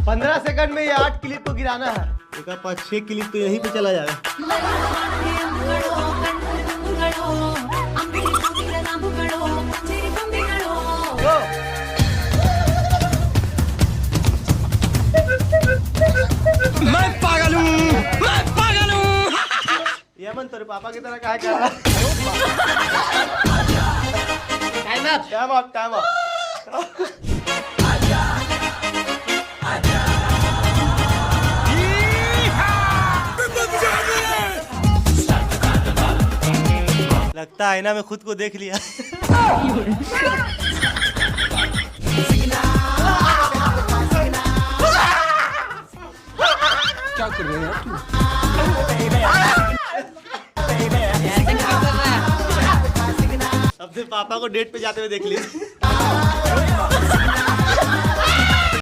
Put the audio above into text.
15 second में ये 8 clip को गिराना है। एक 5-6 क्लिप तो यहीं पे चला जाएगा। मैं पागल हूँ। यमन तेरे पापा की तरह क्या कर रहा है? Time up. लगता है आईना में खुद को देख लिया। क्या कर रहे हैं तू? अपने पापा को डेट पे जाते हुए देख लिया।